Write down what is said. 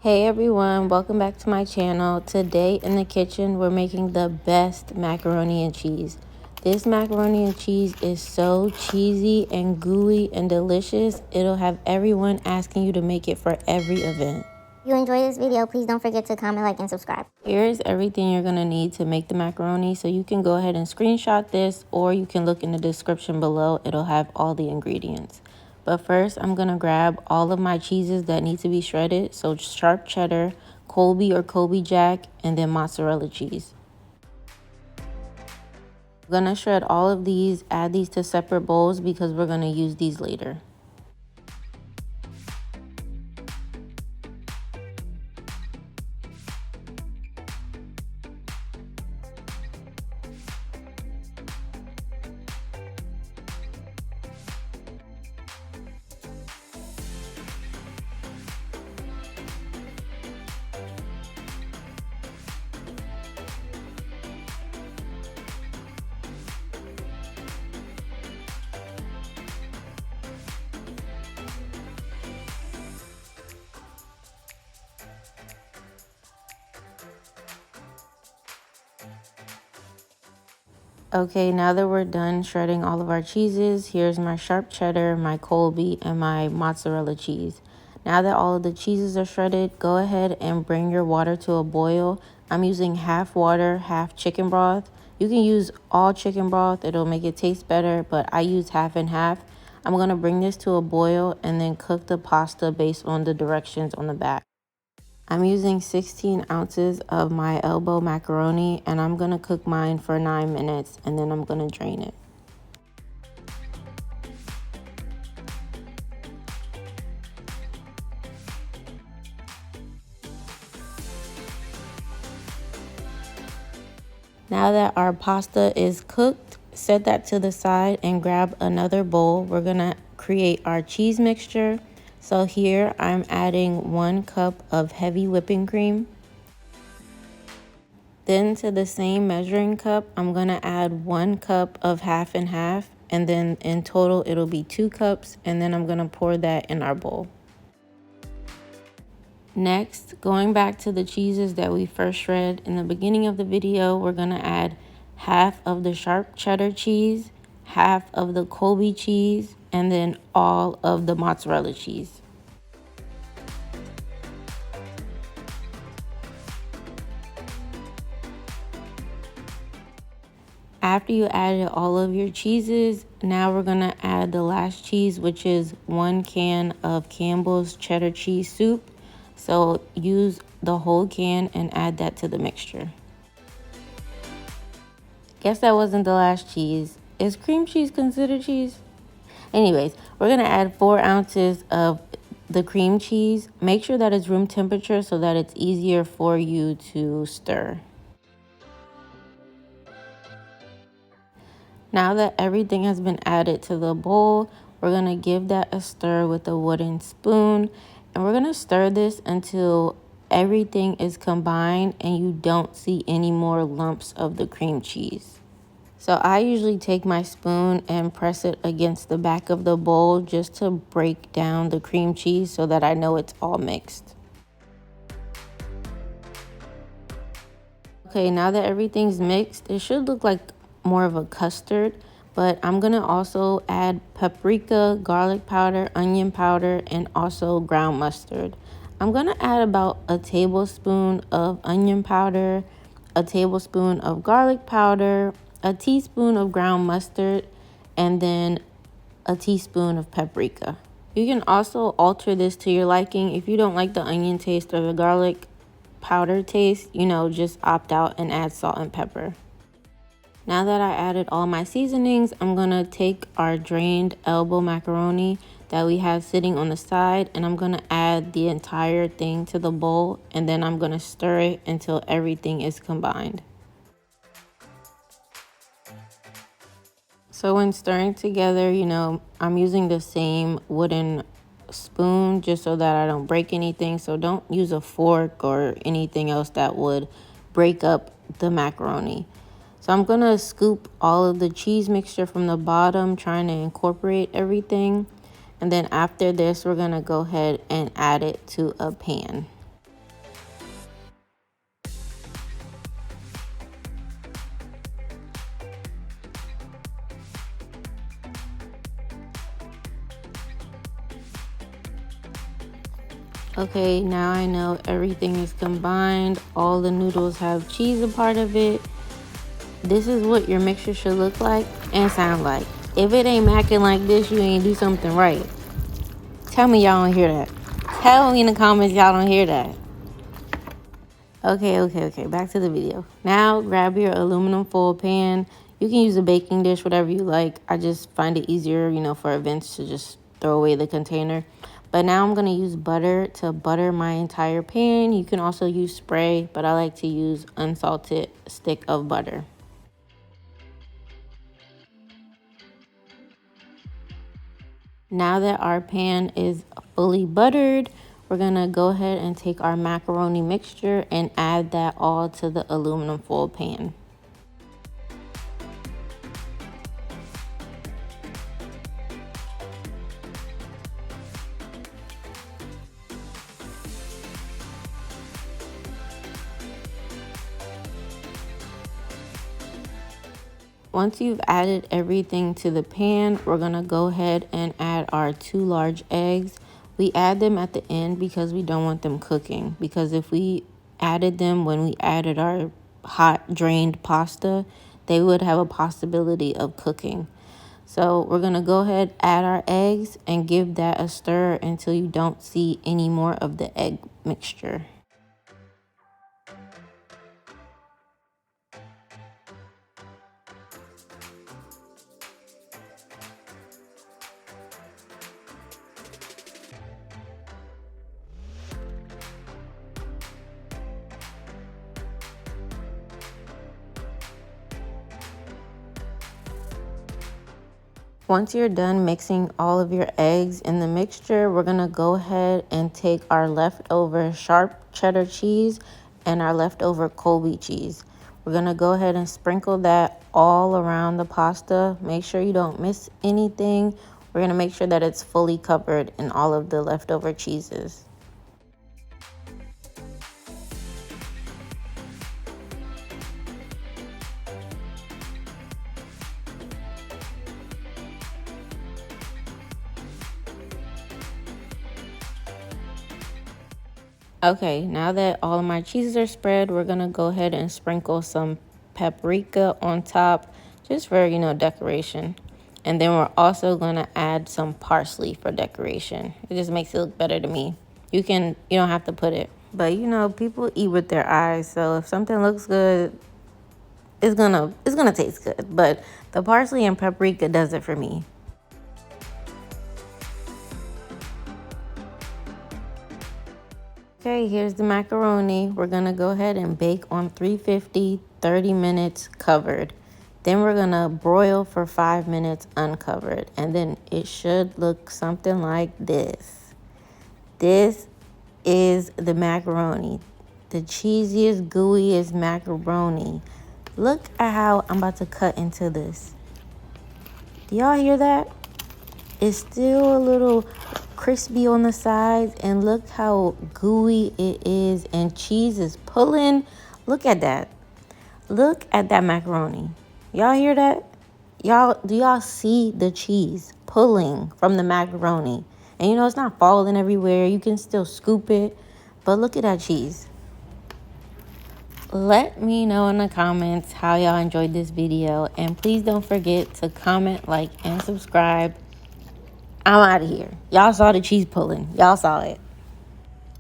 Hey everyone, welcome back to my channel. Today in the kitchen, we're making the best macaroni and cheese. This macaroni and cheese is so cheesy and gooey and delicious. It'll have everyone asking you to make it for every event. If you enjoyed this video, please don't forget to comment, like, and subscribe. Here's everything you're gonna need to make the macaroni. So you can go ahead and screenshot this, or you can look in the description below. It'll have all the ingredients. But first, I'm going to grab all of my cheeses that need to be shredded. So sharp cheddar, Colby or Colby Jack, and then mozzarella cheese. I'm going to shred all of these, add these to separate bowls because we're going to use these later. Okay, now that we're done shredding all of our cheeses, here's my sharp cheddar, my Colby, and my mozzarella cheese. Now that all of the cheeses are shredded, go ahead and bring your water to a boil. I'm using half water, half chicken broth. You can use all chicken broth, it'll make it taste better, but I use half and half. I'm gonna bring this to a boil and then cook the pasta based on the directions on the back. I'm using 16 ounces of my elbow macaroni, and I'm going to cook mine for 9 minutes, and then I'm going to drain it. Now that our pasta is cooked, set that to the side and grab another bowl. We're going to create our cheese mixture. So here I'm adding 1 cup of heavy whipping cream. Then to the same measuring cup, I'm going to add 1 cup of half and half. And then in total, it'll be 2 cups. And then I'm going to pour that in our bowl. Next, going back to the cheeses that we first shred in the beginning of the video, we're going to add half of the sharp cheddar cheese, half of the Colby cheese, and then all of the mozzarella cheese. After you added all of your cheeses, now we're going to add the last cheese, which is 1 can of Campbell's cheddar cheese soup. So use the whole can and add that to the mixture. Guess that wasn't the last cheese. Is cream cheese considered cheese? Anyways, we're going to add 4 ounces of the cream cheese. Make sure that it's room temperature so that it's easier for you to stir. Now that everything has been added to the bowl, we're going to give that a stir with a wooden spoon. And we're going to stir this until everything is combined and you don't see any more lumps of the cream cheese. So I usually take my spoon and press it against the back of the bowl just to break down the cream cheese so that I know it's all mixed. Okay, now that everything's mixed, it should look like more of a custard, but I'm gonna also add paprika, garlic powder, onion powder, and also ground mustard. I'm gonna add about a tablespoon of onion powder, a tablespoon of garlic powder, a teaspoon of ground mustard, and then a teaspoon of paprika. You can also alter this to your liking. If you don't like the onion taste or the garlic powder taste, just opt out and add salt and pepper. Now that I added all my seasonings, I'm going to take our drained elbow macaroni that we have sitting on the side, and I'm going to add the entire thing to the bowl, and then I'm going to stir it until everything is combined. So when stirring together, I'm using the same wooden spoon just so that I don't break anything. So don't use a fork or anything else that would break up the macaroni. So I'm going to scoop all of the cheese mixture from the bottom, trying to incorporate everything. And then after this, we're going to go ahead and add it to a pan. Okay, now I know everything is combined. All the noodles have cheese a part of it. This is what your mixture should look like and sound like. If it ain't macking like this, you ain't do something right. Tell me y'all don't hear that. Tell me in the comments y'all don't hear that. Okay. Back to the video. Now grab your aluminum foil pan. You can use a baking dish, whatever you like. I just find it easier, for events to just throw away the container. But now I'm going to use butter to butter my entire pan. You can also use spray, but I like to use unsalted stick of butter. Now that our pan is fully buttered, we're gonna go ahead and take our macaroni mixture and add that all to the aluminum foil pan. Once you've added everything to the pan, we're gonna go ahead and add our 2 large eggs. We add them at the end because we don't want them cooking. Because if we added them when we added our hot drained pasta, they would have a possibility of cooking. So we're gonna go ahead, add our eggs, and give that a stir until you don't see any more of the egg mixture. Once you're done mixing all of your eggs in the mixture, we're gonna go ahead and take our leftover sharp cheddar cheese and our leftover Colby cheese. We're gonna go ahead and sprinkle that all around the pasta. Make sure you don't miss anything. We're gonna make sure that it's fully covered in all of the leftover cheeses. Okay, now that all of my cheeses are spread, we're gonna go ahead and sprinkle some paprika on top, just for, decoration. And then we're also gonna add some parsley for decoration. It just makes it look better to me. You don't have to put it. But people eat with their eyes, so if something looks good, it's gonna taste good. But the parsley and paprika does it for me. Okay, here's the macaroni. We're gonna go ahead and bake on 350, 30 minutes covered. Then we're gonna broil for 5 minutes uncovered. And then it should look something like this. This is the macaroni. The cheesiest, gooeyest macaroni. Look at how I'm about to cut into this. Do y'all hear that? It's still a little crispy on the sides, and look how gooey it is, and cheese is pulling. Look at that. Look at that macaroni. Y'all hear that? Do y'all see the cheese pulling from the macaroni? And it's not falling everywhere. You can still scoop it, but look at that cheese. Let me know in the comments how y'all enjoyed this video, and please don't forget to comment, like, and subscribe. I'm out of here. Y'all saw the cheese pulling. Y'all saw it.